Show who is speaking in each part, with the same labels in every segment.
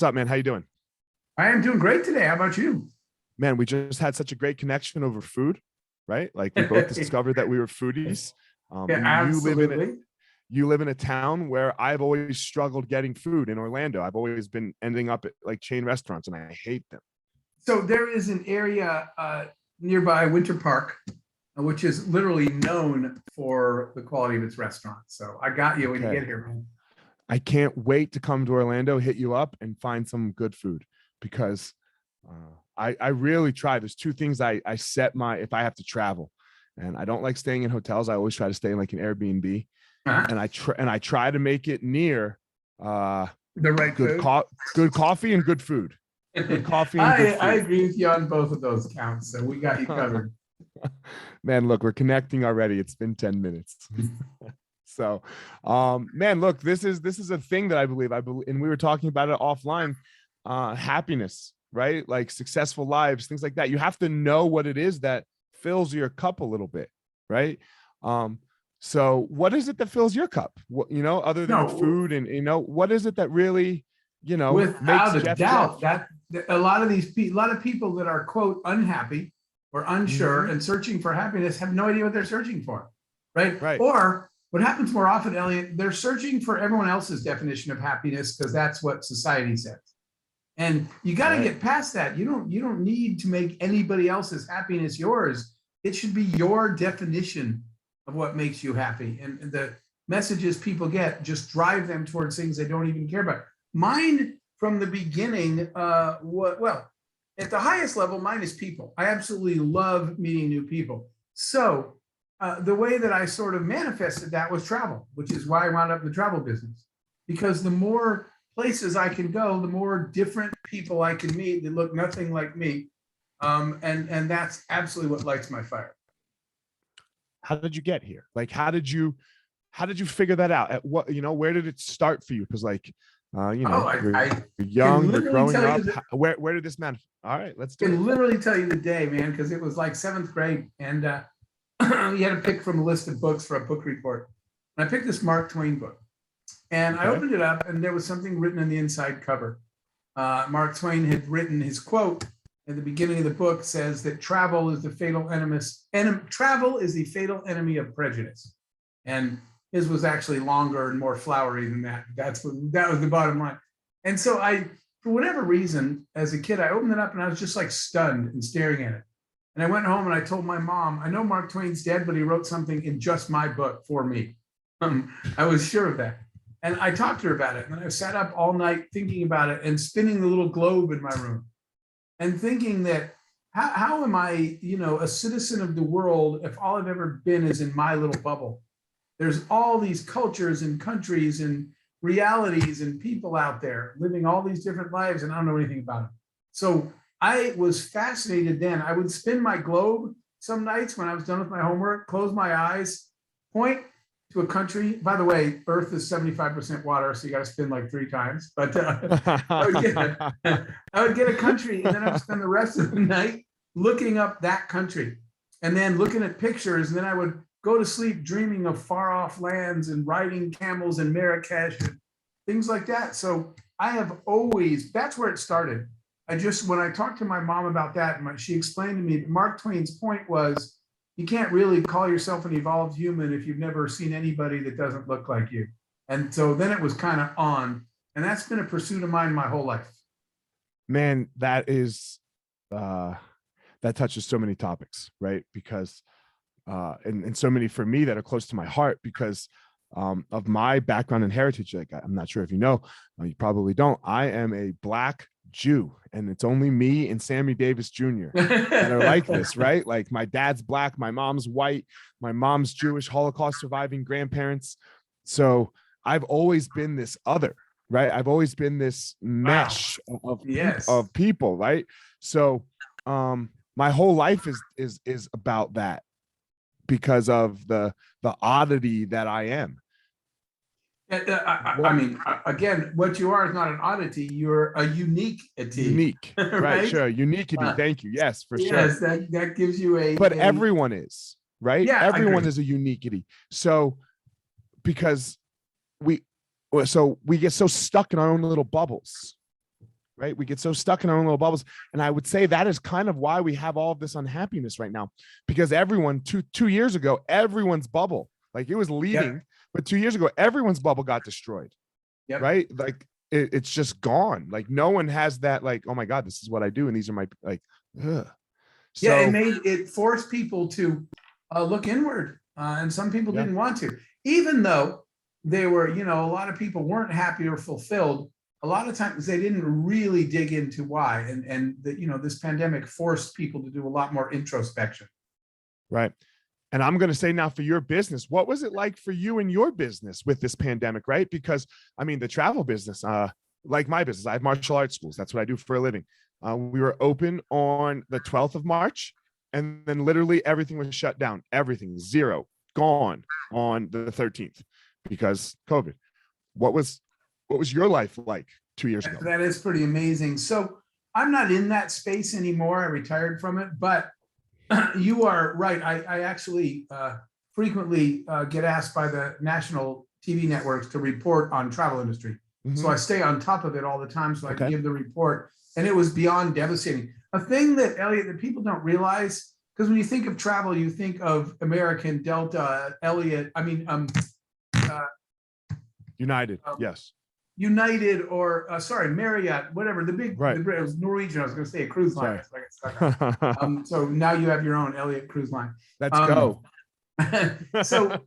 Speaker 1: What's up, man? How you doing?
Speaker 2: I am doing great today. How about you?
Speaker 1: Man, we just had such a great connection over food, right? Like we both discovered that we were foodies.
Speaker 2: Yeah,
Speaker 1: And
Speaker 2: absolutely.
Speaker 1: you live in a town where I've always struggled getting food in Orlando. I've always been ending up at like chain restaurants and I hate them.
Speaker 2: So there is an area nearby Winter Park, which is literally known for the quality of its restaurants. So I got you when you
Speaker 1: Okay.
Speaker 2: get here, man.
Speaker 1: I can't wait to come to Orlando, hit you up and find some good food because I really try. There's two things I set my, if I have to travel, and I don't like staying in hotels. I always try to stay in like an Airbnb,
Speaker 2: Uh-huh.
Speaker 1: and I try to make it near
Speaker 2: The right
Speaker 1: good
Speaker 2: food.
Speaker 1: good coffee and good food. Good coffee and good
Speaker 2: I
Speaker 1: food.
Speaker 2: agree with you on both of those counts. So we got you covered.
Speaker 1: Man, look, we're connecting already. It's been 10 minutes. So, man, look, this is a thing that I believe, and we were talking about it offline, happiness, right? Like successful lives, things like that. You have to know what it is that fills your cup a little bit, right? So what is it that fills your cup? What, other than
Speaker 2: No,
Speaker 1: food and, what is it that really, makes
Speaker 2: without a
Speaker 1: Jeff Jeff?
Speaker 2: doubt, that a lot of a lot of people that are quote unhappy or unsure
Speaker 1: Mhm.
Speaker 2: and searching for happiness have no idea what they're searching for, right?
Speaker 1: Right.
Speaker 2: Or what happens more often, Elliot, they're searching for everyone else's definition of happiness because that's what society says. And you got to
Speaker 1: Right.
Speaker 2: get past that. You don't need to make anybody else's happiness yours. It should be your definition of what makes you happy. And the messages people get just drive them towards things they don't even care about. Mine from the beginning, well, at the highest level, mine is people. I absolutely love meeting new people. So the way that I sort of manifested that was travel, which is why I wound up in the travel business. Because the more places I can go, the more different people I can meet that look nothing like me. And that's absolutely what lights my fire.
Speaker 1: How did you get here? Like, how did you figure that out? At what, where did it start for you? Because like,
Speaker 2: Oh,
Speaker 1: you're
Speaker 2: I can
Speaker 1: young, you're
Speaker 2: literally
Speaker 1: growing
Speaker 2: tell you
Speaker 1: up.
Speaker 2: the,
Speaker 1: Where did this man? All right, let's do it.
Speaker 2: can literally tell you the day, man, because it was like seventh grade, and you had to pick from a list of books for a book report. And I picked this Mark Twain book, and I
Speaker 1: Okay.
Speaker 2: opened it up, and there was something written on the inside cover. Mark Twain had written his quote at the beginning of the book says that travel is the fatal enemy of prejudice. And his was actually longer and more flowery than that. That was the bottom line. And so for whatever reason, as a kid, I opened it up and I was just like stunned and staring at it. And I went home and I told my mom, I know Mark Twain's dead, but he wrote something in just my book for me. I was sure of that. And I talked to her about it. And I sat up all night thinking about it and spinning the little globe in my room and thinking that how am I, a citizen of the world if all I've ever been is in my little bubble? There's all these cultures and countries and realities and people out there living all these different lives, and I don't know anything about them. So I was fascinated then. I would spin my globe some nights when I was done with my homework, close my eyes, point to a country. By the way, Earth is 75% water, so you got to spin like 3 times. But I would get I would get a country, and then I would spend the rest of the night looking up that country, and then looking at pictures, and then I would go to sleep dreaming of far off lands and riding camels in Marrakesh and things like that. So I have always, that's where it started. When I talked to my mom about that, she explained to me that Mark Twain's point was you can't really call yourself an evolved human if you've never seen anybody that doesn't look like you. And so then it was kind of on, and that's been a pursuit of mine my whole life.
Speaker 1: Man, that touches so many topics, right? Because and so many for me that are close to my heart because of my background and heritage. Like I'm not sure if you know, you probably don't. I am a Black Jew, and it's only me and Sammy Davis Jr. that are like this, right? Like my dad's Black, my mom's white, my mom's Jewish, Holocaust surviving grandparents. So I've always been this other, right? I've always been this
Speaker 2: Wow.
Speaker 1: mesh
Speaker 2: Yes.
Speaker 1: of people, right? So my whole life is about that because of the oddity that I am.
Speaker 2: I
Speaker 1: What
Speaker 2: mean, again, what you are is not an oddity. You're a unique-ity,
Speaker 1: unique, right?
Speaker 2: right?
Speaker 1: Sure, uniquity.
Speaker 2: Uh,
Speaker 1: Thank you. Yes, for sure.
Speaker 2: yes, that gives you
Speaker 1: But everyone is, right?
Speaker 2: yeah, I
Speaker 1: Everyone
Speaker 2: agree.
Speaker 1: is a uniquity. So because we we get so stuck in our own little bubbles, right? We get so stuck in our own little bubbles. And I would say that is kind of why we have all of this unhappiness right now, because everyone two years ago, everyone's bubble, like it was leading,
Speaker 2: Yep.
Speaker 1: but 2 years ago, everyone's bubble got destroyed,
Speaker 2: Yep.
Speaker 1: right? Like it's just gone. Like no one has that, like, oh my God, this is what I do. And these are my, like, ugh.
Speaker 2: Yeah,
Speaker 1: So
Speaker 2: it forced people to look inward, and some people
Speaker 1: yeah,
Speaker 2: didn't want to, even though they were, a lot of people weren't happy or fulfilled. A lot of times they didn't really dig into why, and this pandemic forced people to do a lot more introspection.
Speaker 1: right. And I'm going to say now, for your business, what was it like for you and your business with this pandemic, right? Because I mean, the travel business, like my business, I have martial arts schools. That's what I do for a living. We were open on the 12th of March, and then literally everything was shut down. Everything, zero, gone on the 13th because COVID. What was your life like 2 years ago?
Speaker 2: That is pretty amazing. So I'm not in that space anymore. I retired from it, but you are right. I actually frequently get asked by the national TV networks to report on travel industry. So I stay on top of it all the time so I can give the report. And it was beyond devastating. A thing that, Elliot, that people don't realize, because when you think of travel, you think of American, Delta, Elliott,
Speaker 1: United, yes.
Speaker 2: United, or Marriott, whatever, the big,
Speaker 1: right.
Speaker 2: It was Norwegian. I was going to say a cruise line. So, I got stuck on. So now you have your own Elliott cruise line.
Speaker 1: Let's go.
Speaker 2: So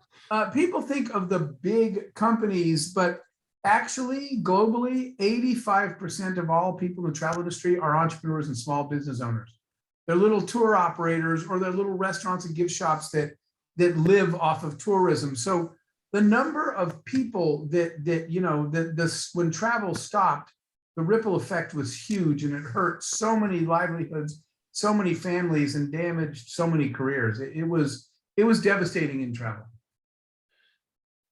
Speaker 2: people think of the big companies, but actually globally, 85% of all people in the travel industry are entrepreneurs and small business owners. They're little tour operators, or they're little restaurants and gift shops that live off of tourism. So the number of people when travel stopped, the ripple effect was huge, and it hurt so many livelihoods, so many families, and damaged so many careers. It was devastating in travel.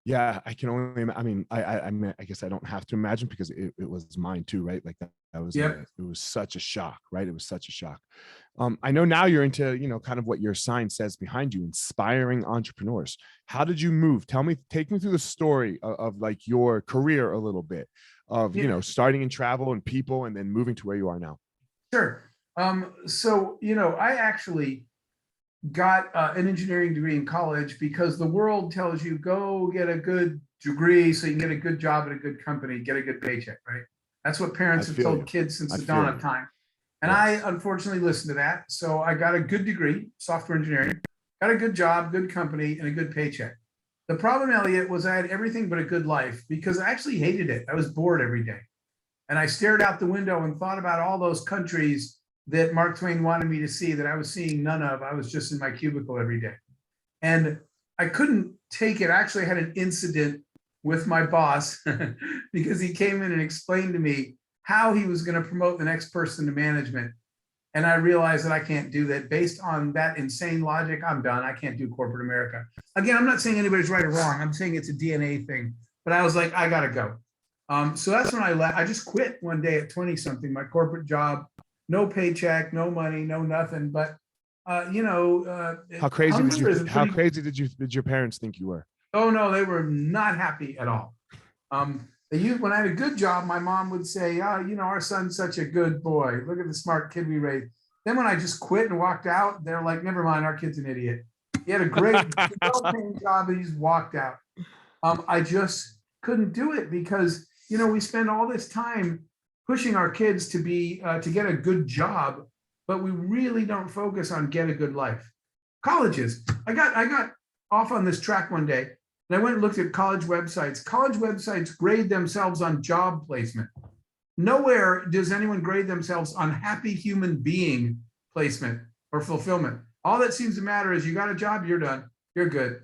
Speaker 1: Yeah, I can only, I mean, I guess I don't have to imagine, because it was mine too, right? Like that was,
Speaker 2: Yep.
Speaker 1: It was such a shock, right? It was such a shock. I know now you're into, kind of what your sign says behind you, inspiring entrepreneurs. How did you move? Take me through the story of like your career a little bit of, starting in travel and people, and then moving to where you are now.
Speaker 2: Sure. So, I actually got an engineering degree in college because the world tells you go get a good degree so you can get a good job at a good company, get a good paycheck, right? That's what parents have told kids since the dawn of time. And I unfortunately listened to that. So I got a good degree, software engineering, got a good job, good company, and a good paycheck. The problem, Elliot, was I had everything but a good life, because I actually hated it. I was bored every day. And I stared out the window and thought about all those countries that Mark Twain wanted me to see that I was seeing none of. I was just in my cubicle every day. And I couldn't take it. I actually had an incident with my boss because he came in and explained to me how he was going to promote the next person to management. And I realized that I can't do that. Based on that insane logic, I'm done. I can't do corporate America. Again, I'm not saying anybody's right or wrong. I'm saying it's a DNA thing. But I was like, I got to go. So that's when I left. I just quit one day at 20 something, my corporate job. No paycheck, no money, no nothing. But
Speaker 1: how crazy did your parents think you were?
Speaker 2: Oh no, they were not happy at all. When I had a good job, my mom would say, our son's such a good boy. Look at the smart kid we raised. Then when I just quit and walked out, they're like, never mind, our kid's an idiot. He had a great well-paying job and he's walked out. I just couldn't do it because, we spend all this time pushing our kids to get a good job, but we really don't focus on get a good life. Colleges. I got off on this track one day, and I went and looked at college websites. College websites grade themselves on job placement. Nowhere does anyone grade themselves on happy human being placement or fulfillment. All that seems to matter is you got a job, you're done, you're good.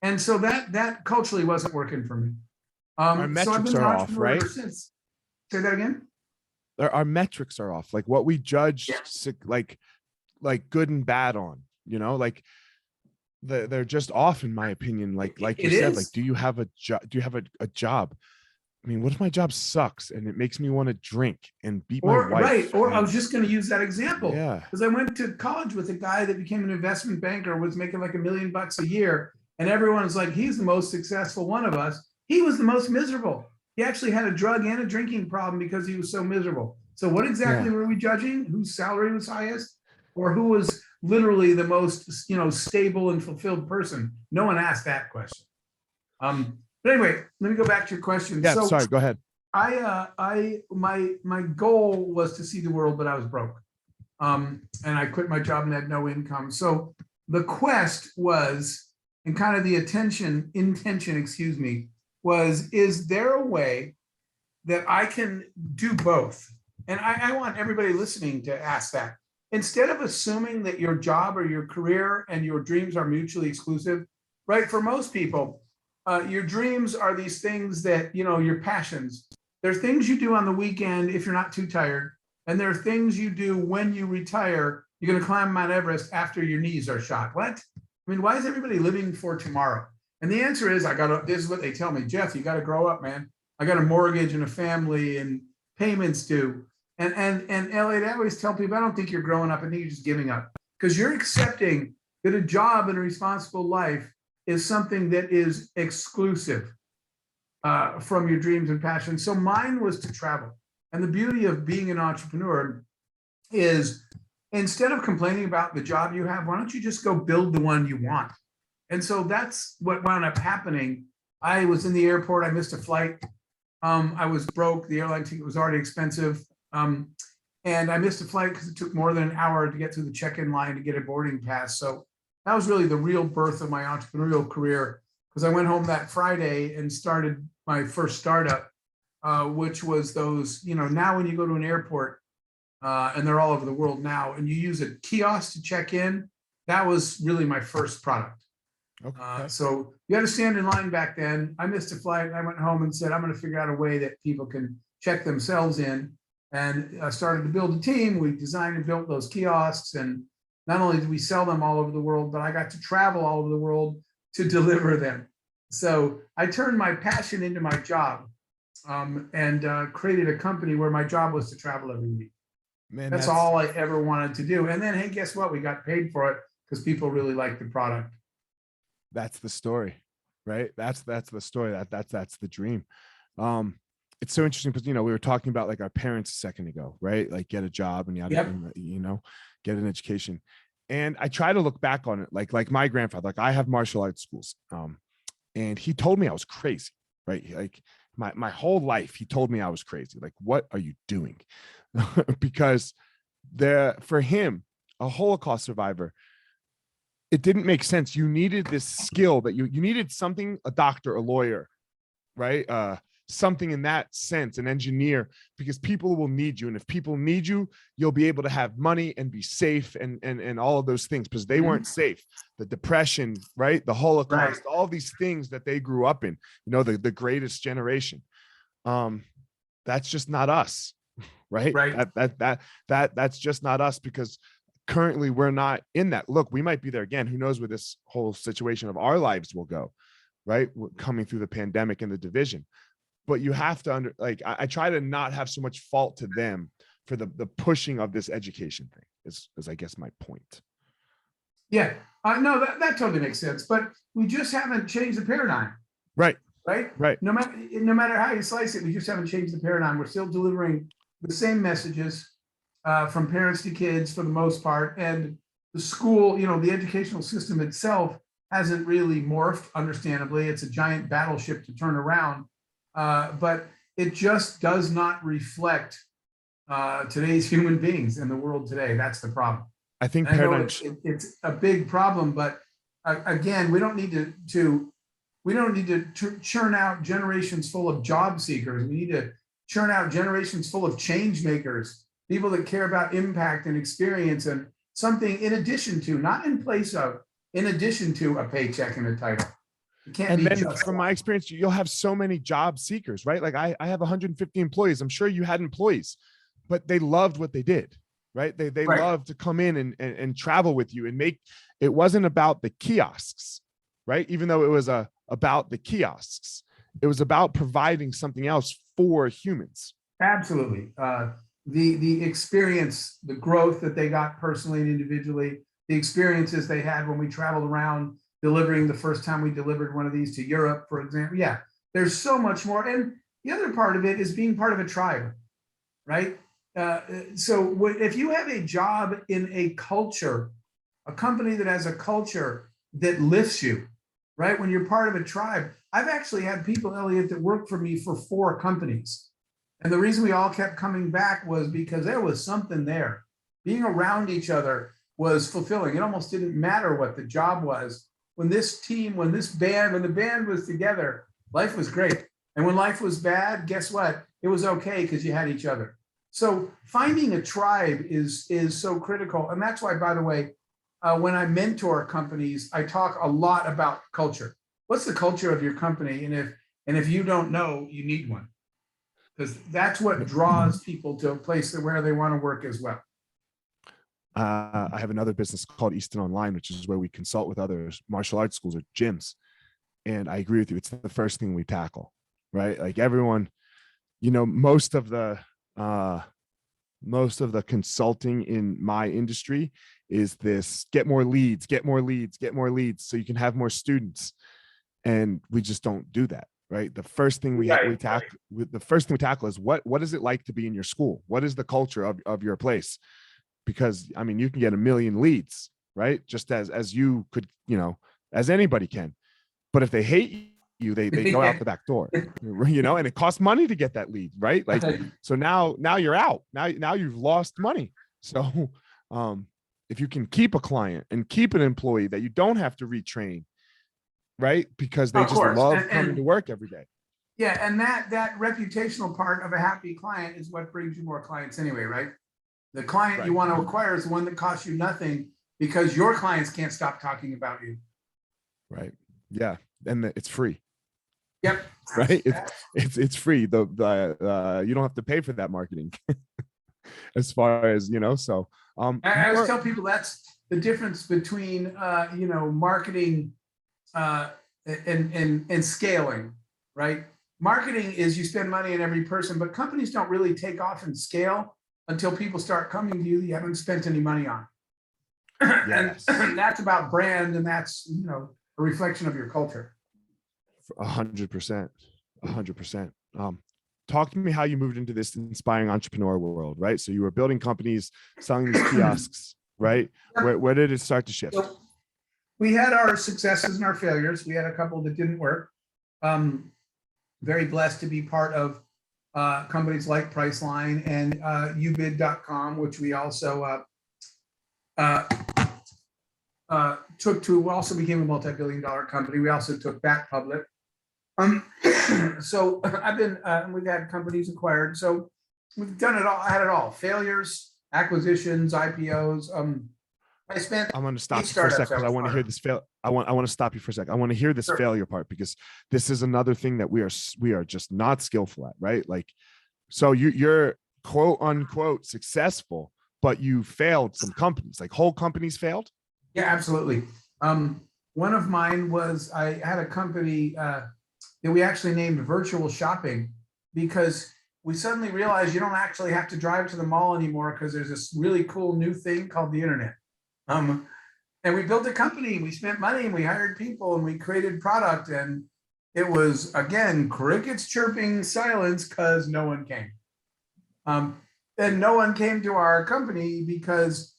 Speaker 2: And so that culturally wasn't working for me.
Speaker 1: Our metrics are off, right?
Speaker 2: Since. Say that again?
Speaker 1: Our metrics are off. Like what we judge, like good and bad on, like they're just off, in my opinion. Like you said, like, do you have a job? Do you have a job? I mean, what if my job sucks and it makes me want to drink and beat my wife?
Speaker 2: Right. Or I was just going to use that example.
Speaker 1: Yeah.
Speaker 2: Because I went to college with a guy that became an investment banker, was making like $1 million a year. And everyone's like, he's the most successful one of us. He was the most miserable. He actually had a drug and a drinking problem because he was so miserable. So what exactly
Speaker 1: Yeah.
Speaker 2: were we judging? Whose salary was highest, or who was literally the most, stable and fulfilled person? No one asked that question. But anyway, let me go back to your question.
Speaker 1: Yeah.
Speaker 2: So
Speaker 1: Sorry. Go ahead.
Speaker 2: my goal was to see the world, but I was broke. And I quit my job and had no income. So the quest was, and kind of the intention, excuse me, was, is there a way that I can do both? And I want everybody listening to ask that. Instead of assuming that your job or your career and your dreams are mutually exclusive, right? For most people, your dreams are these things that, your passions. There are things you do on the weekend if you're not too tired. And there are things you do when you retire. You're going to climb Mount Everest after your knees are shot. What? I mean, why is everybody living for tomorrow? And the answer is, this is what they tell me, Jeff, you got to grow up, man. I got a mortgage and a family and payments due. And LA, they always tell people, I don't think you're growing up. I think you're just giving up, because you're accepting that a job and a responsible life is something that is exclusive from your dreams and passions. So mine was to travel. And the beauty of being an entrepreneur is, instead of complaining about the job you have, why don't you just go build the one you want? And so that's what wound up happening. I was in the airport. I missed a flight. I was broke. The airline ticket was already expensive. And I missed a flight because it took more than an hour to get through the check-in line to get a boarding pass. So that was really the real birth of my entrepreneurial career, because I went home that Friday and started my first startup, which was those, now when you go to an airport, and they're all over the world now, and you use a kiosk to check in, that was really my first product. Okay. So you had to stand in line back then. I missed a flight. I went home and said, I'm going to figure out a way that people can check themselves in. And I started to build a team. We designed and built those kiosks. And not only did we sell them all over the world, but I got to travel all over the world to deliver them. So I turned my passion into my job, and created a company where my job was to travel every week. Man, that's all I ever wanted to do. And then, hey, guess what? We got paid for it because people really liked the product.
Speaker 1: That's the story, right? That's the story. That's the dream. It's so interesting because, we were talking about like our parents a second ago, right? Like get a job and get an education. And I try to look back on it, like my grandfather, like I have martial arts schools. And he told me I was crazy, right? Like my whole life, he told me I was crazy. Like, what are you doing? Because for him, a Holocaust survivor, it didn't make sense. You needed this skill that you needed something, a doctor, a lawyer, right? Something in that sense, an engineer, because people will need you. And if people need you, you'll be able to have money and be safe and all of those things, because they weren't safe. The depression, right? The Holocaust, all these things that they grew up in, the greatest generation. That's just not us, right? That's just not us, because currently we're not in that. Look, we might be there again. Who knows where this whole situation of our lives will go, right? We're coming through the pandemic and the division. But you have to I try to not have so much fault to them for the pushing of this education thing is I guess my point.
Speaker 2: Yeah, no, that totally makes sense. But we just haven't changed the paradigm.
Speaker 1: Right.
Speaker 2: No matter how you slice it, we just haven't changed the paradigm. We're still delivering the same messages from parents to kids for the most part. And the school, the educational system itself hasn't really morphed, understandably. It's a giant battleship to turn around. But it just does not reflect today's human beings in the world today. That's the problem.
Speaker 1: I think
Speaker 2: it's a big problem, but again, we don't need to churn out generations full of job seekers. We need to churn out generations full of change makers, people that care about impact and experience and something in addition to, not in place of, in addition to a paycheck and a title.
Speaker 1: And then from my experience, you'll have so many job seekers, right? Like I have 150 employees. I'm sure you had employees, but they loved what they did, right? They loved to come in and travel with you and it wasn't about the kiosks, right? Even though it was about the kiosks, it was about providing something else for humans.
Speaker 2: Absolutely. The experience, the growth that they got personally and individually, the experiences they had when we traveled around delivering. The first time we delivered one of these to Europe, for example. Yeah, there's so much more. And the other part of it is being part of a tribe, right? if you have a job in a culture, a company that has a culture that lifts you, right? When you're part of a tribe, I've actually had people, Elliot, that worked for me for 4 companies. And the reason we all kept coming back was because there was something there. Being around each other was fulfilling. It almost didn't matter what the job was. When the band was together, life was great. And when life was bad, guess what? It was okay because you had each other. So finding a tribe is so critical. And that's why, by the way, when I mentor companies, I talk a lot about culture. What's the culture of your company? And if you don't know, you need one, because that's what draws people to a place where they want to work as well.
Speaker 1: I have another business called Easton Online, which is where we consult with other martial arts schools or gyms. And I agree with you. It's the first thing we tackle, right? Like everyone, most of the consulting in my industry is this: get more leads, get more leads, get more leads, so you can have more students. And we just don't do that, right? The first thing we tackle is what is it like to be in your school? What is the culture of your place? Because I mean, you can get a million leads, right? Just as you could, as anybody can. But if they hate you, they go out the back door, and it costs money to get that lead, right? Like, so now you're out. Now you've lost money. So if you can keep a client and keep an employee that you don't have to retrain, right? Because they just love coming to work every day.
Speaker 2: Yeah, and that reputational part of a happy client is what brings you more clients anyway, right? The client you want to acquire is the one that costs you nothing, because your clients can't stop talking about you.
Speaker 1: Right. Yeah. And it's free.
Speaker 2: Yep.
Speaker 1: Right. It's free. The you don't have to pay for that marketing as far as, so.
Speaker 2: I always tell people that's the difference between, marketing and scaling, right? Marketing is you spend money on every person, but companies don't really take off and scale until people start coming to you haven't spent any money on. Yes. And that's about brand, and that's, a reflection of your culture.
Speaker 1: 100%. 100%. Talk to me how you moved into this inspiring entrepreneur world, right? So you were building companies, selling these kiosks, right? Where did it start to shift?
Speaker 2: So we had our successes and our failures. We had a couple that didn't work. Very blessed to be part of companies like Priceline and ubid.com, which we also also became a multi-billion-dollar company. We also took that public. So we've had companies acquired. So we've done it all. I had it all: failures, acquisitions, IPOs.
Speaker 1: I'm going to stop you for a second because I want to hear this fail. I want to stop you for a second. I want to hear this failure part, because this is another thing that we are just not skillful at, right? Like, so you're quote unquote successful, but you failed some companies, like whole companies failed.
Speaker 2: Yeah, absolutely. One of mine was, I had a company that we actually named Virtual Shopping, because we suddenly realized you don't actually have to drive to the mall anymore, because there's this really cool new thing called the internet. And we built a company, we spent money, and we hired people, and we created product, and it was, again, crickets chirping, silence, because no one came. And no one came to our company because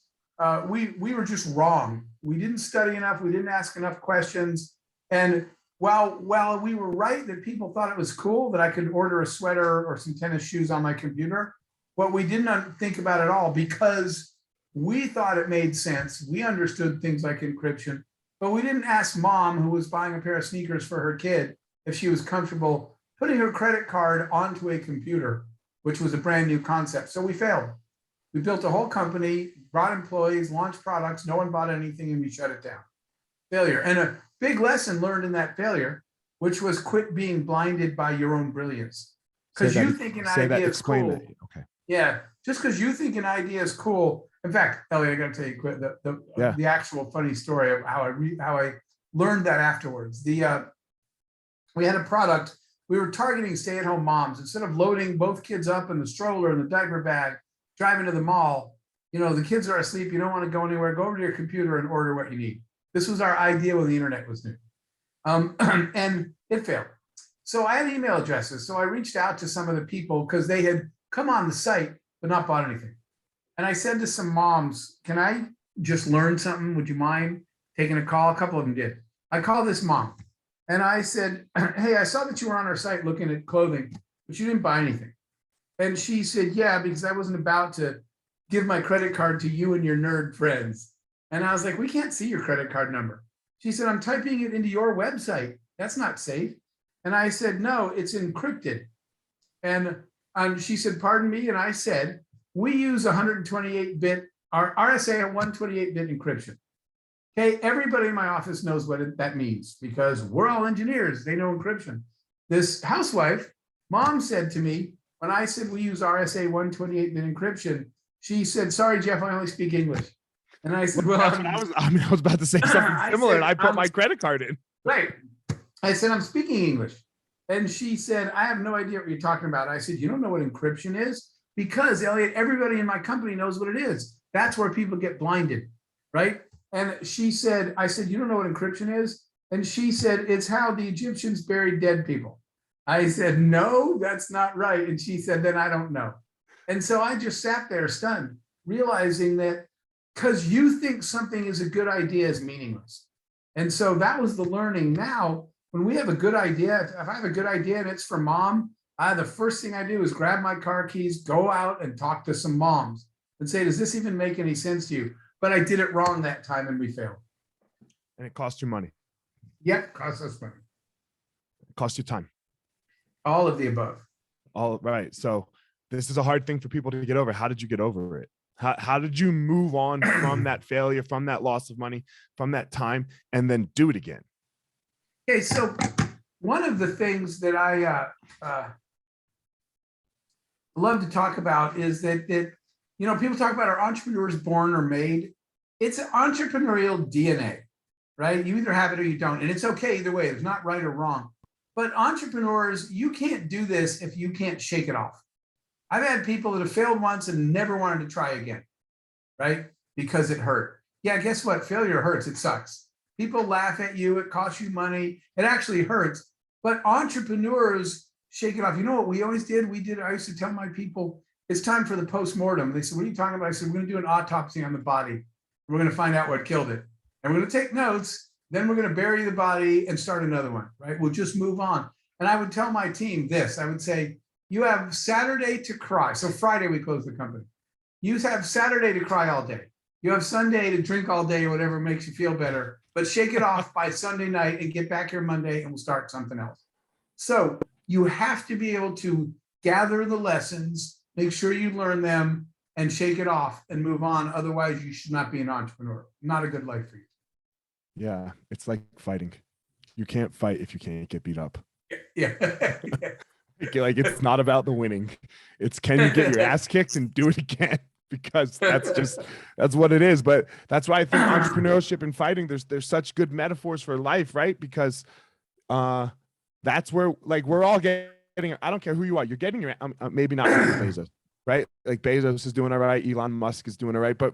Speaker 2: we were just wrong. We didn't study enough. We didn't ask enough questions. And while we were right that people thought it was cool that I could order a sweater or some tennis shoes on my computer, what we did not think about at all, because we thought it made sense. We understood things like encryption, but we didn't ask mom, who was buying a pair of sneakers for her kid, if she was comfortable putting her credit card onto a computer, which was a brand new concept. So we failed. We built a whole company, brought employees, launched products. No one bought anything, and we shut it down. Failure. And a big lesson learned in that failure, which was quit being blinded by your own brilliance. Because you think an idea is cool.
Speaker 1: Okay.
Speaker 2: Yeah. Just because you think an idea is cool. In fact, Elliot, I got to tell you the actual funny story of how I learned that afterwards. We had a product. We were targeting stay-at-home moms. Instead of loading both kids up in the stroller and the diaper bag, driving to the mall, the kids are asleep. You don't want to go anywhere. Go over to your computer and order what you need. This was our idea when the internet was new. And it failed. So I had email addresses. So I reached out to some of the people, because they had come on the site but not bought anything. And I said to some moms, can I just learn something? Would you mind taking a call? A couple of them did. I called this mom and I said, hey, I saw that you were on our site looking at clothing, but you didn't buy anything. And she said, yeah, because I wasn't about to give my credit card to you and your nerd friends. And I was like, we can't see your credit card number. She said, I'm typing it into your website. That's not safe. And I said, no, it's encrypted. And she said, pardon me. And I said, we use 128-bit, our RSA 128-bit encryption. Okay, everybody in my office knows what that means because we're all engineers. They know encryption. This housewife, mom said to me, when I said we use RSA 128-bit encryption, she said, sorry, Jeff, I only speak English. And I said, well,
Speaker 1: I was about to say something similar, and I put my credit card in.
Speaker 2: Right. I said, I'm speaking English. And she said, I have no idea what you're talking about. I said, you don't know what encryption is? Because, Elliot, everybody in my company knows what it is. That's where people get blinded, right? And she said, I said, you don't know what encryption is? And she said, it's how the Egyptians buried dead people. I said, no, that's not right. And she said, then I don't know. And so I just sat there stunned, realizing that because you think something is a good idea is meaningless. And so that was the learning. Now, when we have a good idea, if I have a good idea and it's for mom, the first thing I do is grab my car keys, go out and talk to some moms and say, does this even make any sense to you? But I did it wrong that time and we failed.
Speaker 1: And it cost you money.
Speaker 2: Yep, cost us money.
Speaker 1: It cost you time.
Speaker 2: All of the above.
Speaker 1: All right. So this is a hard thing for people to get over. How did you get over it? How did you move on from that failure, from that loss of money, from that time, and then do it again?
Speaker 2: Okay, so one of the things that I love to talk about is that people talk about, are entrepreneurs born or made? It's an entrepreneurial DNA, right? You either have it or you don't, and it's okay either way. It's not right or wrong. But entrepreneurs, you can't do this if you can't shake it off. I've had people that have failed once and never wanted to try again, right? Because it hurt. Yeah, guess what? Failure hurts. It sucks. People laugh at you. It costs you money. It actually hurts. But entrepreneurs shake it off. You know what we always did? I used to tell my people, it's time for the postmortem. They said, what are you talking about? I said, we're going to do an autopsy on the body. We're going to find out what killed it. And we're going to take notes. Then we're going to bury the body and start another one, right? We'll just move on. And I would tell my team this. I would say, you have Saturday to cry. So Friday, we close the company. You have Saturday to cry all day. You have Sunday to drink all day or whatever makes you feel better. But shake it off by Sunday night and get back here Monday and we'll start something else. So you have to be able to gather the lessons, make sure you learn them and shake it off and move on. Otherwise, you should not be an entrepreneur. Not a good life for you.
Speaker 1: Yeah, it's like fighting. You can't fight if you can't get beat up.
Speaker 2: Yeah.
Speaker 1: Like it's not about the winning. It's can you get your ass kicked and do it again? Because that's what it is. But that's why I think entrepreneurship and fighting, there's such good metaphors for life, right? Because that's where like we're all getting, I don't care who you are, you're getting your maybe not Bezos, right? Like Bezos is doing all right, Elon Musk is doing all right, but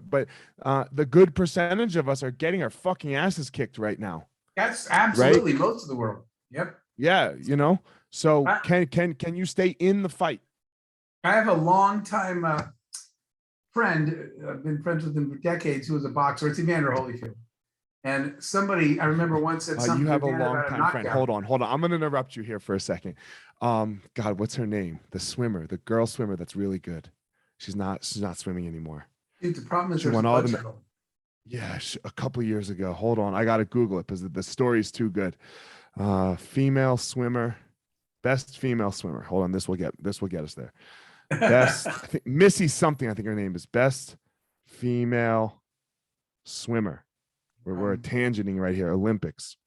Speaker 1: the good percentage of us are getting our fucking asses kicked right now.
Speaker 2: That's absolutely
Speaker 1: right?
Speaker 2: Most of the world. Yep.
Speaker 1: Yeah, so can you stay in the fight?
Speaker 2: I have a long time friend, I've been friends with him for decades, who was a boxer. It's Evander Holyfield. And somebody, I remember once said something.
Speaker 1: You have a long time friend. Hold on. I'm going to interrupt you here for a second. God, what's her name? The girl swimmer that's really good. She's not swimming anymore.
Speaker 2: Dude, the problem is
Speaker 1: she won all the. Yeah, a couple of years ago. Hold on, I got to Google it because the story's too good. Female swimmer, best female swimmer. Hold on, this will get us there. Best, I think Missy something. I think her name is best female swimmer. We're tangenting right here. Olympics.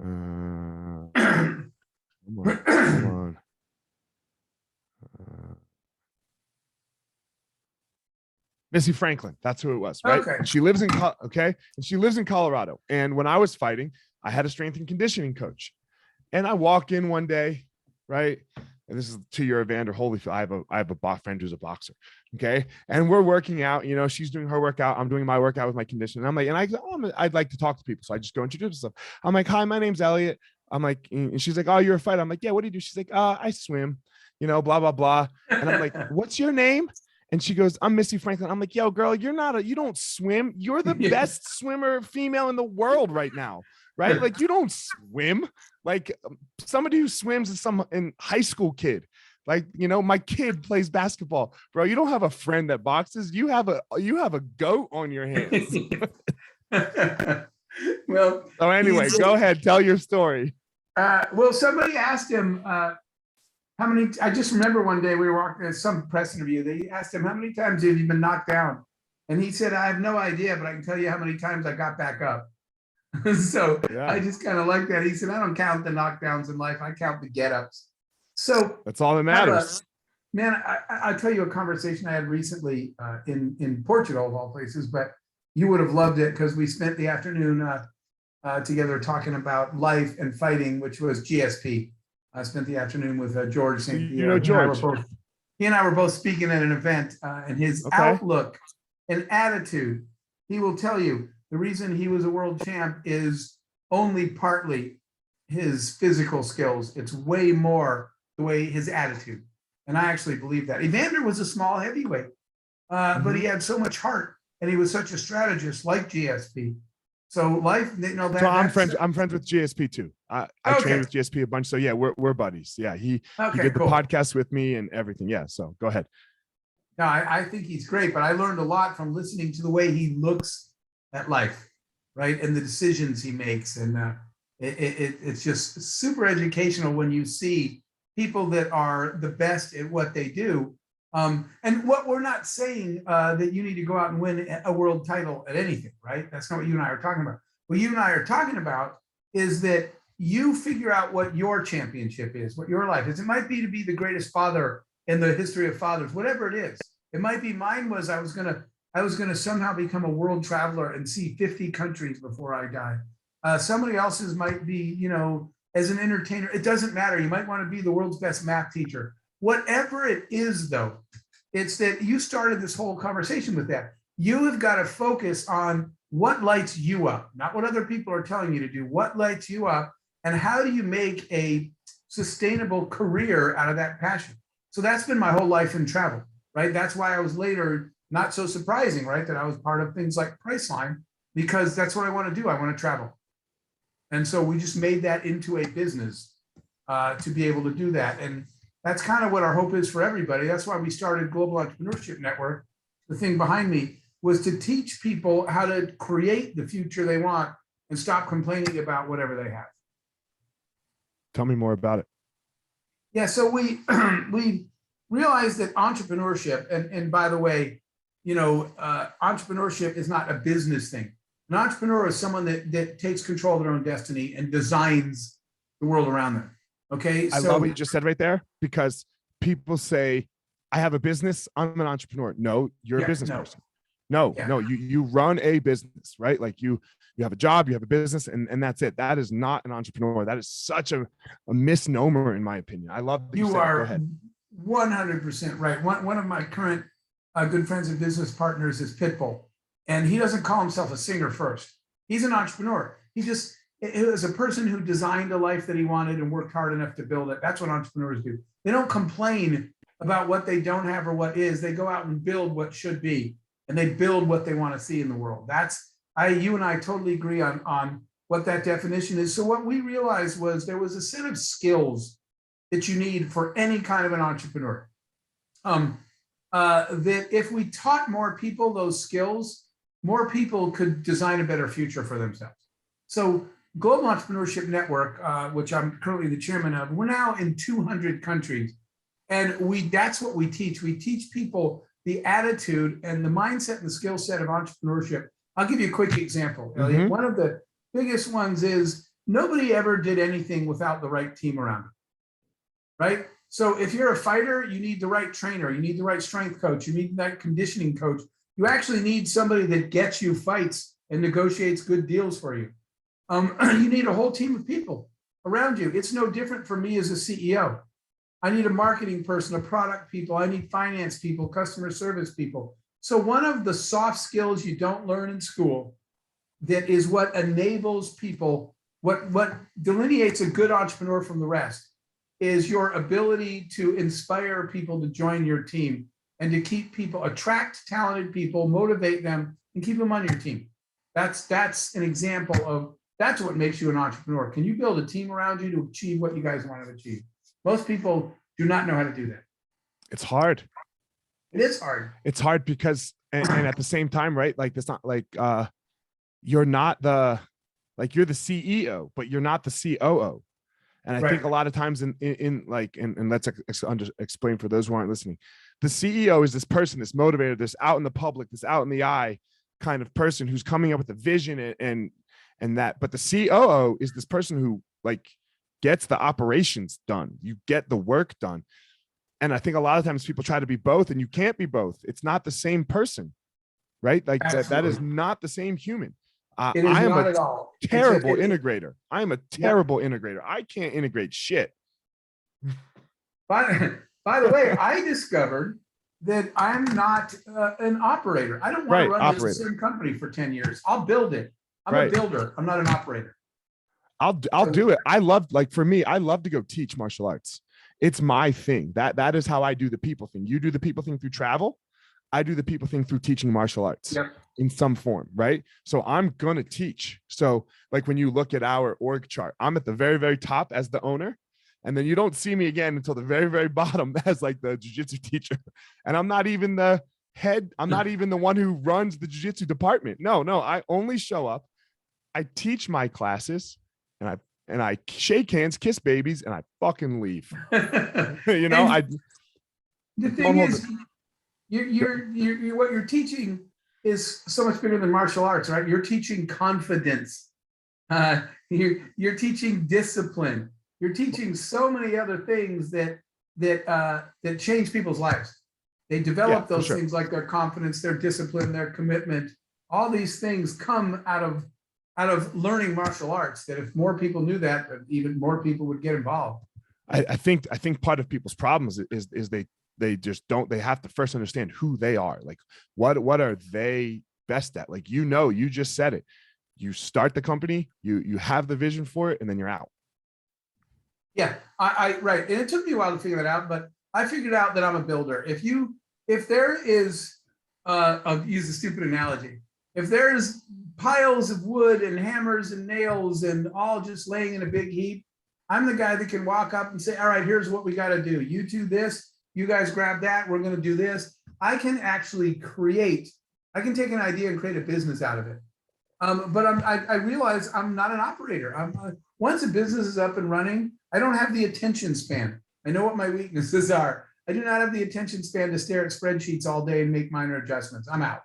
Speaker 1: Come on. Missy Franklin. That's who it was, right?
Speaker 2: Okay.
Speaker 1: And she lives in Colorado. And when I was fighting, I had a strength and conditioning coach. And I walk in one day, right? And this is to your Evander Holyfield. I have a friend who's a boxer. Okay. And we're working out, she's doing her workout. I'm doing my workout with my conditioning. I'm like, I'd like to talk to people. So I just go introduce myself. I'm like, hi, my name's Elliot. I'm like, and she's like, oh, you're a fighter. I'm like, yeah, what do you do? She's like, I swim. blah, blah, blah. And I'm like, what's your name? And she goes, I'm Missy Franklin. I'm like, yo, girl, you don't swim. You're the best swimmer female in the world right now. Right? Like, you don't swim. Like, somebody who swims is some in high school kid. Like, my kid plays basketball, bro. You don't have a friend that boxes. You have a goat on your hands.
Speaker 2: Well,
Speaker 1: so anyway, go ahead, tell your story.
Speaker 2: Well, somebody asked him how many. I just remember one day we were walking at some press interview. They asked him, how many times have you been knocked down? And he said, I have no idea, but I can tell you how many times I got back up. So yeah. I just kind of like that. He said, I don't count the knockdowns in life. I count the get-ups. So
Speaker 1: that's all that matters.
Speaker 2: Man, I'll tell you a conversation I had recently in Portugal, of all places, but you would have loved it because we spent the afternoon together talking about life and fighting, which was GSP. I spent the afternoon with George St. Pierre.
Speaker 1: George.
Speaker 2: He and I were both speaking at an event, and his outlook and attitude, he will tell you the reason he was a world champ is only partly his physical skills. It's way more the way his attitude. And I actually believe that. Evander was a small heavyweight, but he had so much heart, and he was such a strategist like GSP. So life,
Speaker 1: so I'm friends with GSP too. I train with GSP a bunch. So yeah, we're buddies. Yeah, he did the podcast with me and everything. Yeah, so go ahead.
Speaker 2: No, I think he's great, but I learned a lot from listening to the way he looks at life, right, and the decisions he makes, and it's just super educational when you see people that are the best at what they do. And what we're not saying that you need to go out and win a world title at anything, right? That's not what you and I are talking about. What you and I are talking about is that you figure out what your championship is, what your life is. It might be to be the greatest father in the history of fathers, whatever it is. It might be mine was I was gonna somehow become a world traveler and see 50 countries before I die. Somebody else's might be, as an entertainer. It doesn't matter. You might want to be the world's best math teacher. Whatever it is, though, it's that you started this whole conversation with that. You have got to focus on what lights you up, not what other people are telling you to do. What lights you up, and how do you make a sustainable career out of that passion? So that's been my whole life in travel, right? That's why I was later, not so surprising, right, that I was part of things like Priceline, because that's what I want to do. I want to travel. And so we just made that into a business to be able to do that. And that's kind of what our hope is for everybody. That's why we started Global Entrepreneurship Network. The thing behind me was to teach people how to create the future they want and stop complaining about whatever they have.
Speaker 1: Tell me more about it.
Speaker 2: Yeah, so we realized that entrepreneurship, and by the way, entrepreneurship is not a business thing. An entrepreneur is someone that takes control of their own destiny and designs the world around them. Okay.
Speaker 1: I love what you just said right there, because people say, I have a business, I'm an entrepreneur. No, you're a business person. No, you run a business, right? Like you have a job, you have a business, and that's it. That is not an entrepreneur. That is such a misnomer, in my opinion. I love that
Speaker 2: you are 100% right. One of my current good friends and business partners is Pitbull, and he doesn't call himself a singer first. He's an entrepreneur. It was a person who designed a life that he wanted and worked hard enough to build it. That's what entrepreneurs do. They don't complain about what they don't have or what is. They go out and build what should be, and they build what they want to see in the world. You and I totally agree on what that definition is. So what we realized was there was a set of skills that you need for any kind of an entrepreneur. That if we taught more people those skills, more people could design a better future for themselves. So Global Entrepreneurship Network, which I'm currently the chairman of, we're now in 200 countries. And that's what we teach. We teach people the attitude and the mindset and the skill set of entrepreneurship. I'll give you a quick example, Elliot. Mm-hmm. One of the biggest ones is nobody ever did anything without the right team around them, right? So if you're a fighter, you need the right trainer. You need the right strength coach. You need that conditioning coach. You actually need somebody that gets you fights and negotiates good deals for you. You need a whole team of people around you. It's no different for me as a CEO. I need a marketing person, a product people. I need finance people, customer service people. So one of the soft skills you don't learn in school that is what enables people, what delineates a good entrepreneur from the rest, is your ability to inspire people to join your team and to keep people, attract talented people, motivate them, and keep them on your team. That's an example of, that's what makes you an entrepreneur. Can you build a team around you to achieve what you guys want to achieve? Most people do not know how to do that.
Speaker 1: It's hard.
Speaker 2: It is hard.
Speaker 1: It's hard because, and at the same time, right? Like, it's not like, you're not the, like, you're the CEO, but you're not the COO. And I think a lot of times in like, and let's explain for those who aren't listening, the CEO is this person, this motivator, this out in the public, this out in the eye kind of person who's coming up with a vision and that, but the COO is this person who like gets the operations done. You get the work done. And I think a lot of times people try to be both, and you can't be both. It's not the same person, right? Like that is not the same human.
Speaker 2: It is
Speaker 1: I am
Speaker 2: not
Speaker 1: a
Speaker 2: at all.
Speaker 1: terrible integrator. I am a terrible integrator. I can't integrate shit.
Speaker 2: By the way, I discovered that I'm not an operator. I don't want to run the same company for 10 years. I'll build it. I'm a builder. I'm not an operator.
Speaker 1: I'll do it. I love, like, for me, I love to go teach martial arts. It's my thing. That is how I do the people thing. You do the people thing through travel. I do the people thing through teaching martial arts in some form, right? So I'm going to teach. So like when you look at our org chart, I'm at the very, very top as the owner. And then you don't see me again until the very, very bottom as like the jiu-jitsu teacher. And I'm not even the head. I'm not even the one who runs the jiu-jitsu department. No, I only show up. I teach my classes and I shake hands, kiss babies, and I fucking leave. You know,
Speaker 2: the thing is, you're what you're teaching is so much bigger than martial arts, right? You're teaching confidence. You're teaching discipline. You're teaching so many other things that change people's lives. They develop those things like their confidence, their discipline, their commitment. All these things come out of learning martial arts. That if more people knew that, even more people would get involved.
Speaker 1: I think part of people's problems is they just don't. They have to first understand who they are. Like what are they best at? Like, you just said it. You start the company, you have the vision for it, and then you're out.
Speaker 2: Yeah, right. And it took me a while to figure that out, but I figured out that I'm a builder. If there is, I'll use a stupid analogy. If there's piles of wood and hammers and nails and all just laying in a big heap, I'm the guy that can walk up and say, all right, here's what we got to do. You do this, you guys grab that, we're going to do this. I can actually I can take an idea and create a business out of it. But I realize I'm not an operator. Once a business is up and running, I don't have the attention span. I know what my weaknesses are. I do not have the attention span to stare at spreadsheets all day and make minor adjustments. I'm out.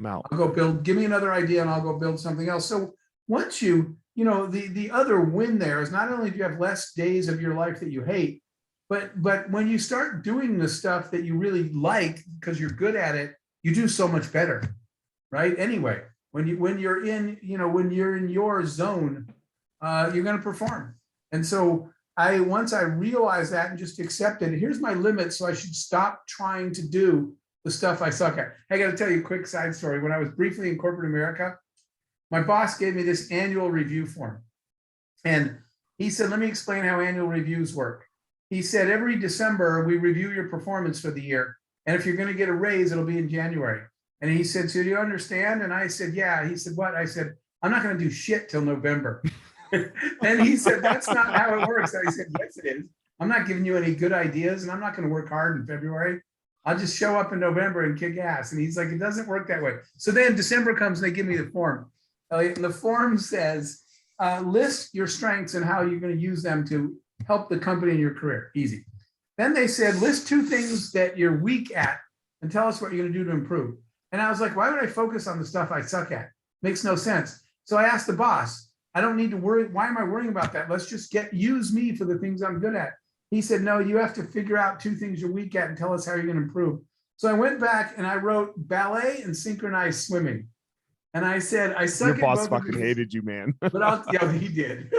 Speaker 2: I'll go build, give me another idea and I'll go build something else. So once the other win there is not only do you have less days of your life that you hate, but when you start doing the stuff that you really like because you're good at it, you do so much better, right? Anyway, when you're in your zone, you're going to perform. And so once I realized that and just accepted, here's my limit, so I should stop trying to do the stuff I suck at. I got to tell you a quick side story. When I was briefly in corporate America, my boss gave me this annual review form. And he said, let me explain how annual reviews work. He said, every December, we review your performance for the year. And if you're going to get a raise, it'll be in January. And he said, so do you understand? And I said, yeah. He said, what? I said, I'm not going to do shit till November. And he said, that's not how it works. I said, yes, it is. I'm not giving you any good ideas, and I'm not going to work hard in February. I'll just show up in November and kick ass. And he's like, it doesn't work that way. So then December comes and they give me the form. And the form says, list your strengths and how you're going to use them to help the company in your career. Easy. Then they said, list 2 things that you're weak at and tell us what you're going to do to improve. And I was like, why would I focus on the stuff I suck at? Makes no sense. So I asked the boss, I don't need to worry. Why am I worrying about that? Let's just use me for the things I'm good at. He said, no, you have to figure out 2 things you're weak at and tell us how you're going to improve. So I went back and I wrote ballet and synchronized swimming. And I said, I suck at both. Your boss
Speaker 1: fucking hated you, man.
Speaker 2: But he did.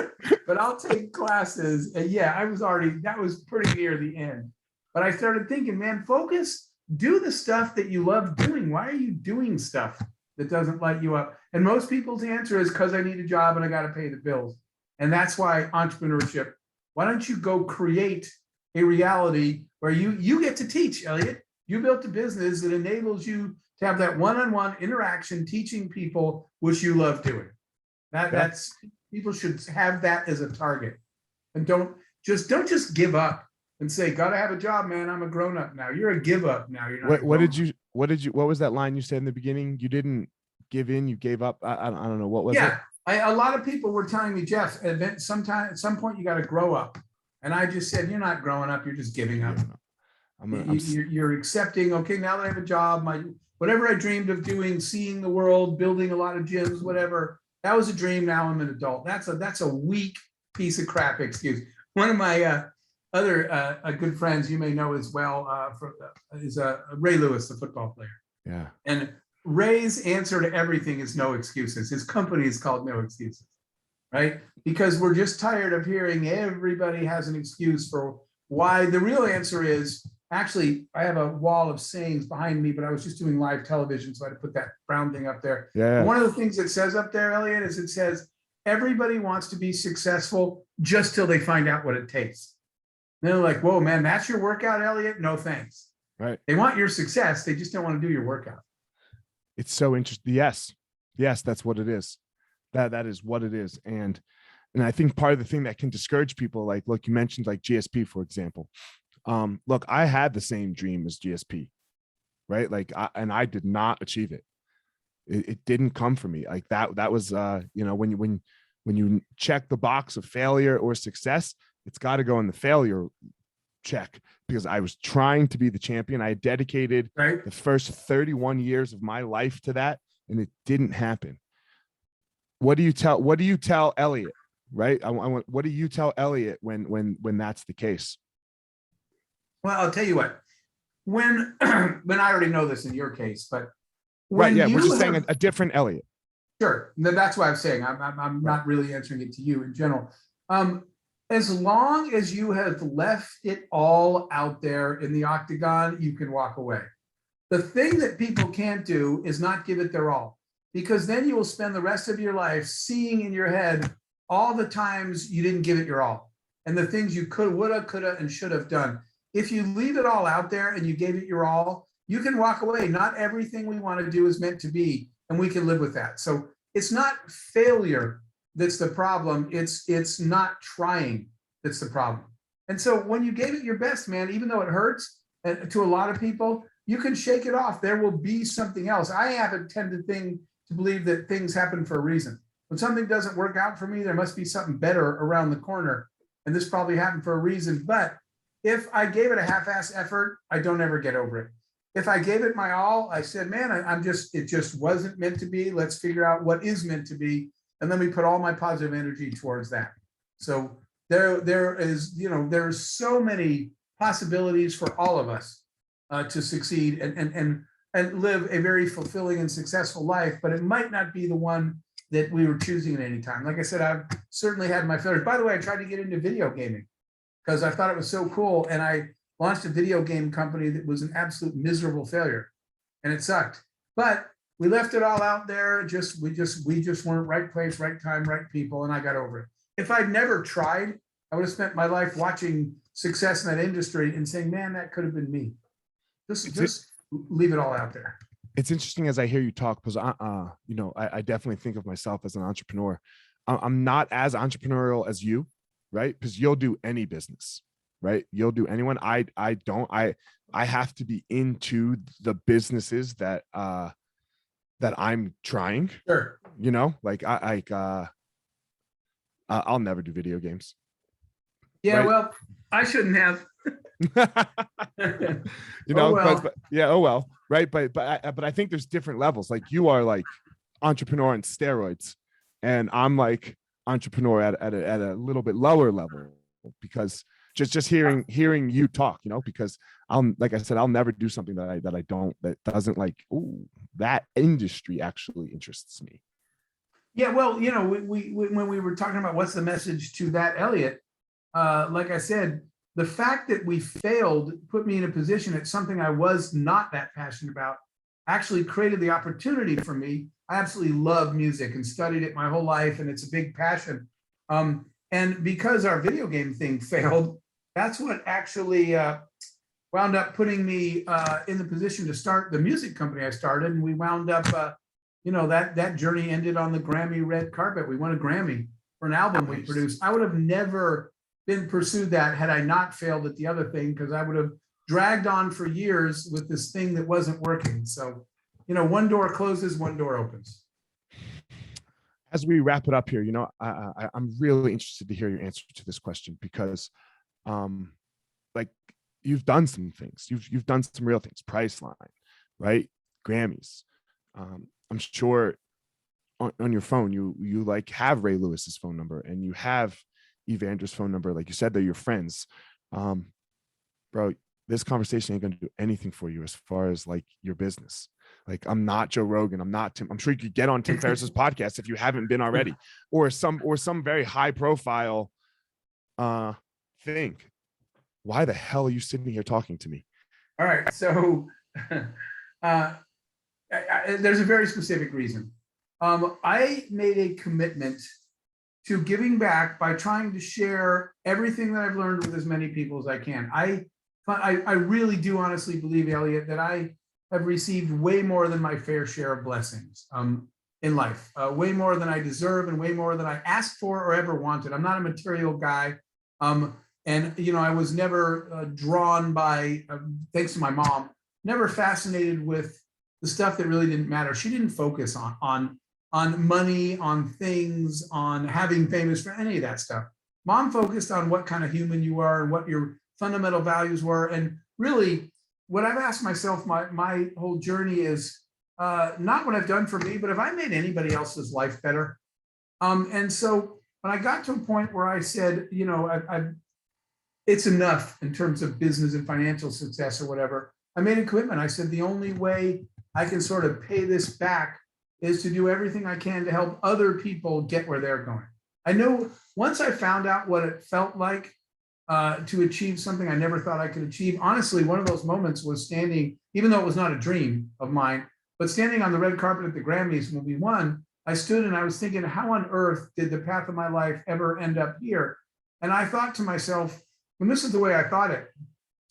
Speaker 2: But I'll take classes. And yeah, that was pretty near the end. But I started thinking, man, focus, do the stuff that you love doing. Why are you doing stuff that doesn't light you up? And most people's answer is because I need a job and I got to pay the bills. And that's why entrepreneurship, why don't you go create a reality where you get to teach, Elliot. You built a business that enables you to have that one-on-one interaction, teaching people what you love doing. That's people should have that as a target, and don't just give up and say, "Gotta have a job, man. I'm a grown up now." You're a give up now. You're not.
Speaker 1: What was that line you said in the beginning? You didn't give in, you gave up. I don't know what was it.
Speaker 2: A lot of people were telling me, Jeff, at some point you got to grow up, and I just said, "You're not growing up. You're just giving up. You're accepting. Okay, now that I have a job, whatever I dreamed of doing, seeing the world, building a lot of gyms, whatever." That was a dream. Now I'm an adult. That's a weak piece of crap excuse. One of my other good friends you may know as well is Ray Lewis, the football player.
Speaker 1: Yeah.
Speaker 2: And Ray's answer to everything is no excuses. His company is called No Excuses, right? Because we're just tired of hearing everybody has an excuse for why. The real answer is, actually, I have a wall of sayings behind me, but I was just doing live television, so I had to put that brown thing up there.
Speaker 1: Yeah.
Speaker 2: One of the things it says up there, Elliot, is it says, everybody wants to be successful just till they find out what it takes. And they're like, whoa, man, that's your workout, Elliot? No, thanks.
Speaker 1: Right.
Speaker 2: They want your success. They just don't want to do your workout.
Speaker 1: It's so interesting. Yes, that's what it is. That is what it is. And I think part of the thing that can discourage people, like, look, you mentioned like GSP, for example. Look, I had the same dream as GSP, right? Like, I did not achieve it. It didn't come for me. Like that was, when you check the box of failure or success, it's got to go in the failure check, because I was trying to be the champion. I dedicated the first 31 years of my life to that, and it didn't happen. What do you tell Elliot? Right? What do you tell Elliot when that's the case?
Speaker 2: Well, I'll tell you what. When I already know this in your case, but
Speaker 1: we're just saying a different Elliot.
Speaker 2: Sure, that's why I'm saying I'm not really answering it to you in general. As long as you have left it all out there in the octagon, you can walk away. The thing that people can't do is not give it their all, because then you will spend the rest of your life seeing in your head all the times you didn't give it your all and the things you could, woulda, coulda, and should have done. If you leave it all out there and you gave it your all, you can walk away. Not everything we want to do is meant to be, and we can live with that. So it's not failure that's the problem. It's not trying that's the problem. And so when you gave it your best, man, even though it hurts to a lot of people, you can shake it off. There will be something else. I have a tended to believe that things happen for a reason. When something doesn't work out for me, there must be something better around the corner. And this probably happened for a reason. But if I gave it a half-ass effort, I don't ever get over it. If I gave it my all, I said, man, it just wasn't meant to be. Let's figure out what is meant to be. And let me put all my positive energy towards that. So there's so many possibilities for all of us to succeed and live a very fulfilling and successful life, but it might not be the one that we were choosing at any time. Like I said, I've certainly had my failures. By the way, I tried to get into video gaming because I thought it was so cool. And I launched a video game company that was an absolute miserable failure, and it sucked. But we left it all out there. We just weren't right place, right time, right people, and I got over it. If I'd never tried, I would have spent my life watching success in that industry and saying, man, that could have been me. Just leave it all out there.
Speaker 1: It's interesting as I hear you talk, because I definitely think of myself as an entrepreneur. I'm not as entrepreneurial as you, right? Because you'll do any business, right? You'll do anyone. I don't. I have to be into the businesses that I'm trying.
Speaker 2: Sure.
Speaker 1: I'll never do video games.
Speaker 2: Yeah,
Speaker 1: right?
Speaker 2: well, I shouldn't have.
Speaker 1: Oh well, right? But I think there's different levels. Like, you are like entrepreneur on steroids, and I'm like entrepreneur at a little bit lower level, because just hearing you talk, because like I said, I'll never do something that doesn't like, ooh, that industry actually interests me.
Speaker 2: Yeah, well, we when we were talking about what's the message to that, Elliot, like I said, the fact that we failed put me in a position at something I was not that passionate about, actually created the opportunity for me. I absolutely love music and studied it my whole life, and it's a big passion. And because our video game thing failed, that's what actually wound up putting me in the position to start the music company I started. And we wound up, that journey ended on the Grammy red carpet. We won a Grammy for an album we produced. I would have never been pursued that had I not failed at the other thing, because I would have dragged on for years with this thing that wasn't working. So, one door closes, one door opens.
Speaker 1: As we wrap it up here, I'm really interested to hear your answer to this question, because like, you've done some things, you've done some real things, Priceline, right? Grammys. I'm sure on your phone, you like have Ray Lewis's phone number, and you have Evandra's phone number. Like you said, they're your friends. Bro, this conversation ain't gonna do anything for you as far as like your business. Like, I'm not Joe Rogan. I'm not Tim. I'm sure you could get on Tim Ferriss's podcast if you haven't been already, or some very high profile thing. Why the hell are you sitting here talking to me?
Speaker 2: All right. So there's a very specific reason. I made a commitment to giving back by trying to share everything that I've learned with as many people as I can. I really do honestly believe, Elliot, that I have received way more than my fair share of blessings in life, way more than I deserve and way more than I asked for or ever wanted. I'm not a material guy. And, I was never drawn by, thanks to my mom, never fascinated with the stuff that really didn't matter. She didn't focus on money, on things, on having famous for any of that stuff. Mom focused on what kind of human you are and what your fundamental values were. And really, what I've asked myself my whole journey is not what I've done for me, but have I made anybody else's life better? And so when I got to a point where I said, it's enough in terms of business and financial success or whatever, I made a commitment. I said, the only way I can sort of pay this back is to do everything I can to help other people get where they're going. I know once I found out what it felt like to achieve something I never thought I could achieve. Honestly, one of those moments was standing, even though it was not a dream of mine, but standing on the red carpet at the Grammys when we won, I stood and I was thinking, how on earth did the path of my life ever end up here? And I thought to myself, and this is the way I thought it,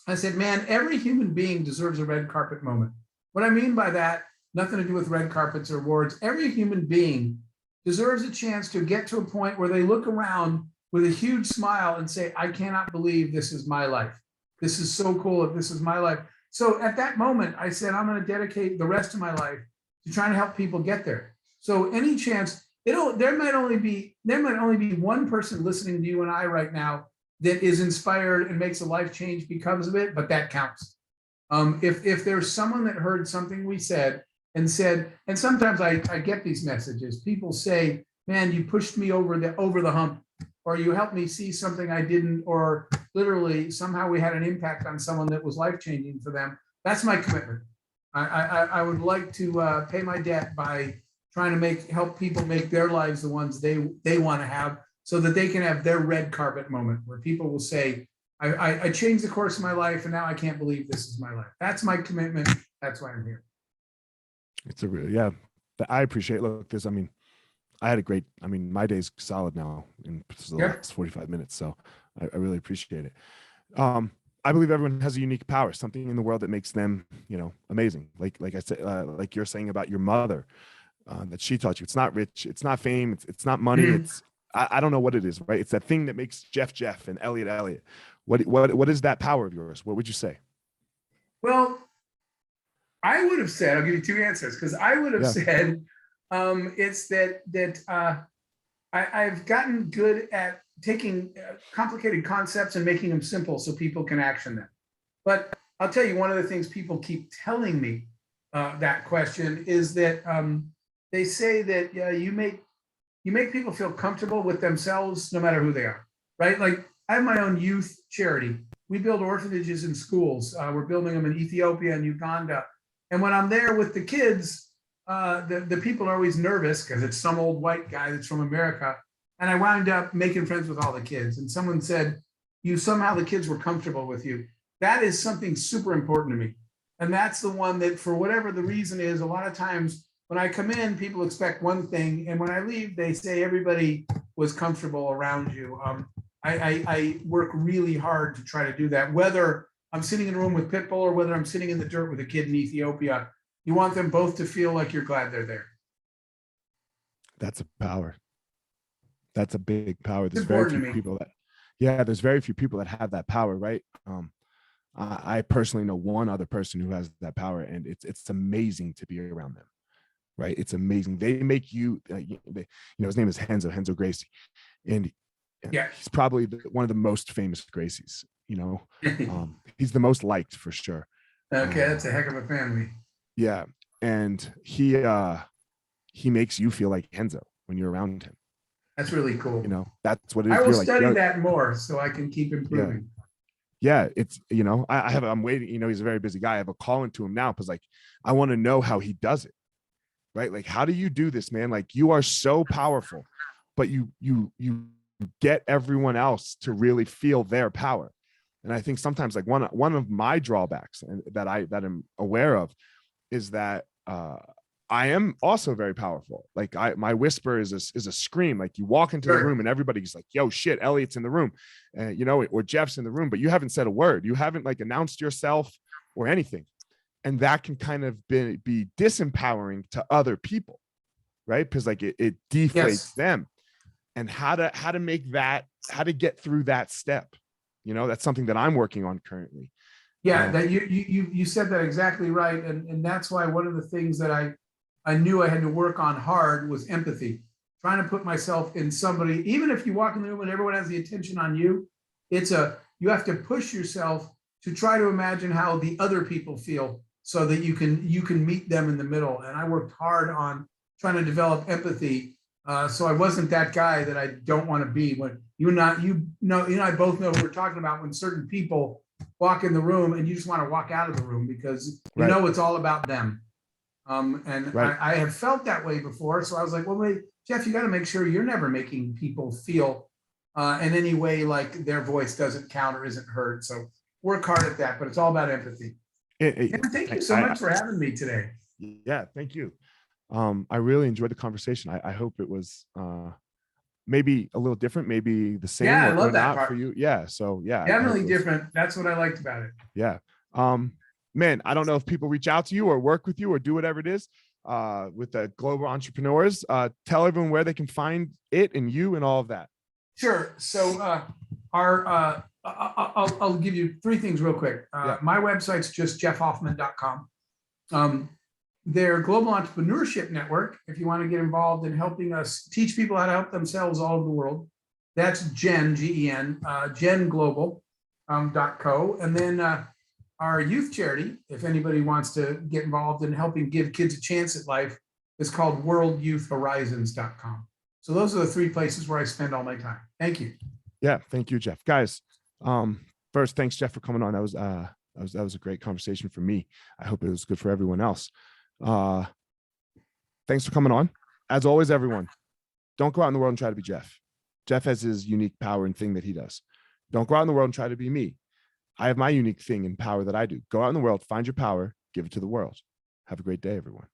Speaker 2: I said, man, every human being deserves a red carpet moment. What I mean by that, nothing to do with red carpets or awards. Every human being deserves a chance to get to a point where they look around with a huge smile and say, I cannot believe this is my life. This is so cool if this is my life. So at that moment, I said, I'm going to dedicate the rest of my life to trying to help people get there. So any chance, there might only be one person listening to you and I right now that is inspired and makes a life change because of it, but that counts. If there's someone that heard something we said, and sometimes I get these messages. People say, man, you pushed me over the hump, or you helped me see something I didn't, or literally somehow we had an impact on someone that was life-changing for them. That's my commitment. I would like to pay my debt by trying to help people make their lives the ones they want to have, so that they can have their red carpet moment where people will say, I changed the course of my life and now I can't believe this is my life. That's my commitment. That's why I'm here.
Speaker 1: It's a real, yeah, I appreciate, look, I had a great, my day's solid now in the last 45 minutes. So I really appreciate it. I believe everyone has a unique power, something in the world that makes them, amazing. Like I said, like you're saying about your mother, that she taught you. It's not rich, it's not fame, it's not money. It's, I don't know what it is, right? It's that thing that makes Jeff and Elliot. What is that power of yours? What would you say?
Speaker 2: Well, I would have said, I'll give you two answers, because I would have said, it's that I've gotten good at taking complicated concepts and making them simple so people can action them. But I'll tell you, one of the things people keep telling me that question is that they say that you make people feel comfortable with themselves no matter who they are, right? Like, I have my own youth charity. We build orphanages in schools. We're building them in Ethiopia and Uganda. And when I'm there with the kids, the people are always nervous because it's some old white guy that's from America. And I wound up making friends with all the kids. And someone said, somehow the kids were comfortable with you. That is something super important to me. And that's the one that, for whatever the reason is, a lot of times when I come in, people expect one thing. And when I leave, they say everybody was comfortable around you. I work really hard to try to do that, whether I'm sitting in a room with Pitbull or whether I'm sitting in the dirt with a kid in Ethiopia. You want them both to feel like you're glad they're there.
Speaker 1: That's a power. That's a big power.
Speaker 2: It's
Speaker 1: There's very
Speaker 2: important
Speaker 1: few
Speaker 2: to me.
Speaker 1: people that, yeah, there's very few people that have that power, right? I personally know one other person who has that power, and it's amazing to be around them, right? It's amazing. They make you, his name is Henzo Gracie, and
Speaker 2: Yeah.
Speaker 1: he's probably one of the most famous Gracies. He's the most liked for sure.
Speaker 2: Okay, that's a heck of a family.
Speaker 1: Yeah, and he makes you feel like Henzo when you're around him.
Speaker 2: That's really cool.
Speaker 1: That's what it is.
Speaker 2: I will
Speaker 1: You're
Speaker 2: study
Speaker 1: like,
Speaker 2: that more so I can keep improving.
Speaker 1: Yeah, it's I'm waiting. He's a very busy guy. I have a call into him now because I want to know how he does it, right? Like, how do you do this, man? Like, you are so powerful, but you get everyone else to really feel their power. And I think sometimes, like, one of my drawbacks and that I'm aware of is that I am also very powerful. Like, my whisper is a scream. Like, you walk into the room and everybody's like, yo, shit, Elliot's in the room, or Jeff's in the room, but you haven't said a word. You haven't like announced yourself or anything. And that can kind of be disempowering to other people, right? Because like it deflates them. And how to make that, how to get through that step. That's something that I'm working on currently.
Speaker 2: Yeah, that you said that exactly right. And that's why one of the things that I knew I had to work on hard was empathy. Trying to put myself in somebody, even if you walk in the room and everyone has the attention on you, you have to push yourself to try to imagine how the other people feel so that you can meet them in the middle. And I worked hard on trying to develop empathy. So I wasn't that guy that I don't want to be. When you and I both know who we're talking about, when certain people walk in the room and you just want to walk out of the room because it's all about them. I have felt that way before. So I was like, well, wait, Jeff, you got to make sure you're never making people feel in any way like their voice doesn't count or isn't heard. So work hard at that, but it's all about empathy. Thank you so much for having me today.
Speaker 1: Yeah, thank you. I really enjoyed the conversation. I hope it was maybe a little different, maybe the same
Speaker 2: I love that
Speaker 1: not
Speaker 2: part.
Speaker 1: for you. Yeah. So yeah.
Speaker 2: Definitely different. That's what I liked about it.
Speaker 1: Yeah. Man, I don't know if people reach out to you or work with you or do whatever it is with the global entrepreneurs. Tell everyone where they can find it and you and all of that.
Speaker 2: Sure. So I'll give you three things real quick. My website's just jeffhoffman.com. Their global entrepreneurship network, if you want to get involved in helping us teach people how to help themselves all over the world, that's Gen, G-E-N, genglobal.co. And then our youth charity, if anybody wants to get involved in helping give kids a chance at life, is called worldyouthhorizons.com. So those are the three places where I spend all my time. Thank you.
Speaker 1: Yeah, thank you, Jeff. Guys, first, thanks, Jeff, for coming on. That was a great conversation for me. I hope it was good for everyone else. Thanks for coming on. As always, everyone, don't go out in the world and try to be Jeff. Jeff has his unique power and thing that he does. Don't go out in the world and try to be me. I have my unique thing and power that I do. Go out in the world, find your power, give it to the world. Have a great day, everyone.